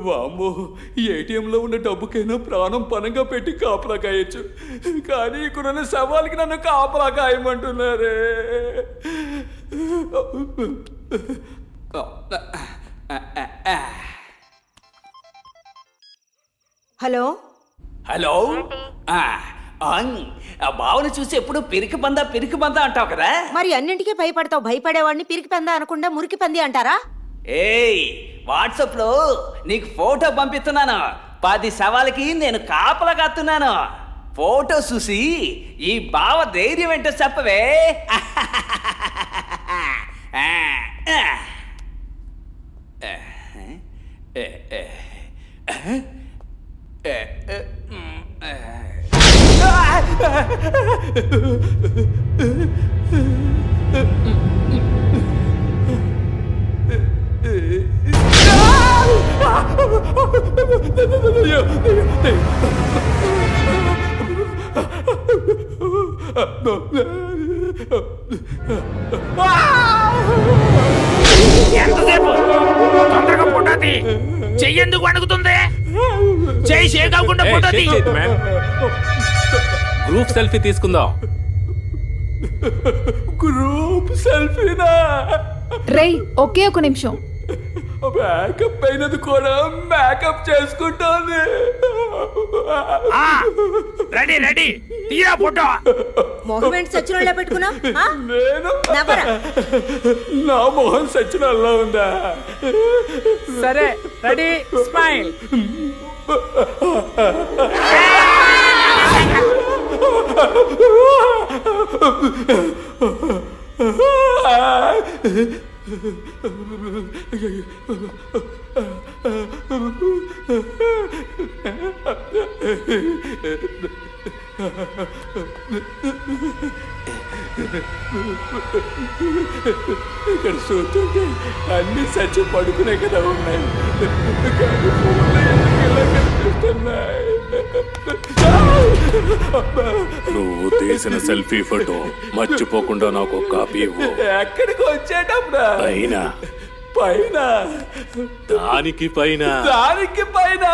వామ్మో, ఏటీఎంలో ఉన్న డబ్బుకైనా ప్రాణం పనంగా పెట్టి కాపలా కాయచ్చు, కానీ ఇక్కడున్న శవాలకి నన్ను కాపలా కాయమంటున్నారే. హలో హలో, బావని చూసి ఎప్పుడు పిరికి బందా అంటావు కదా. మరి అన్నింటికీ భయపడతావు. భయపడేవాడిని పిరికి పందా అనకుండా మురికి పంది అంటారా? ఏయ్, వాట్సాప్ లో నీకు ఫోటో పంపిస్తున్నాను. 10 శవాలకి నేను కాపలా కాస్తున్నాను. ఫోటో చూసి ఈ బావ ధైర్యం ఏంటో చెప్పవే. ఎంతసేపు? తొందరగా ఫోటోది. చెయ్యేందుకు అడుగుతుంది? చెయ్యి షేక్ అవ్వకుండా ఫోటోది. గ్రూప్ సెల్ఫీ తీసుకుందాం. గ్రూప్ సెల్ఫీనా? రేయ్, ఒకే ఒక నిమిషం. మేకప్ అయినది కూడా మేకప్ చేసుకుంటోంది. రెడీ రెడీ, తీరా ఫోటో. మొహం సచ్చినోళ్ళ పెట్టుకున్నా? నేను నా మొహం సచ్చినల్లా ఉందా? సరే రెడీ, స్మైల్. ఇక్కడ చూస్తుంటే అన్ని సచ్చి పడుకునే కదా ఉన్నాయి, కానీ ఫోన్లో ఎందుకు ఇలా కనిపిస్తున్నాయి? నువ్వు తీసిన సెల్ఫీ ఫోటో మర్చిపోకుండా నాకు కాపీ ఇవ్వు. ఎక్కడికి వచ్చేటప్పుడు పైన పైన దానికి పైన దానికి పైన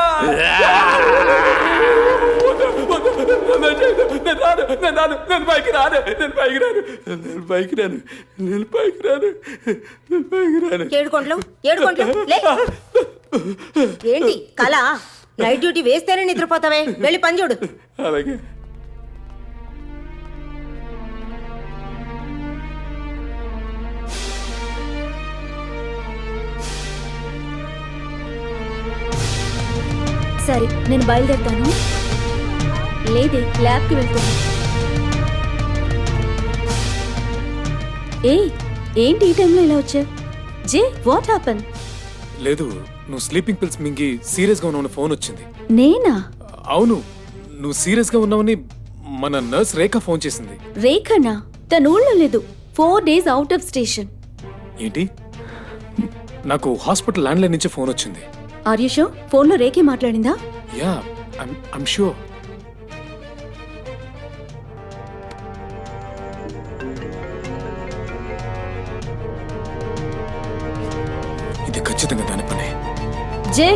నేను పైకి రాను. ఏడుకోండ్లు లే. ఏంటి కళ? నైట్ డ్యూటీ వేస్తేనే నిద్రపోతావే, వెళ్ళి పని చూడు. అలాగే. సరే, నేను బయలుదేరుతాను. లేదే, ల్యాబ్కి వెళ్తాను. ఏంటి ఈ టైంలో ఇలా వచ్చా? జే, వాట్ హ్యాపన్? లేదు, నువ్వు స్లీపింగ్ పిల్స్ మింగి సీరియస్ గా ఉన్నావని ఫోన్ వచ్చింది. నేనా? అవును, నువ్వు సీరియస్ గా ఉన్నావని మన నర్స్ రేఖ ఫోన్ చేసింది. రేఖనా? తన ఊళ్ళో లేదు, 4 days అవుట్ ఆఫ్ స్టేషన్. ఏంటి? నాకు హాస్పిటల్ ల్యాండ్ లైన్ నుంచి ఫోన్ వచ్చింది. Are you sure? ఫోన్లో రేఖే మాట్లాడిందా? Yeah, I'm sure. ఇది ఖచ్చితంగా దాని పనే. జే,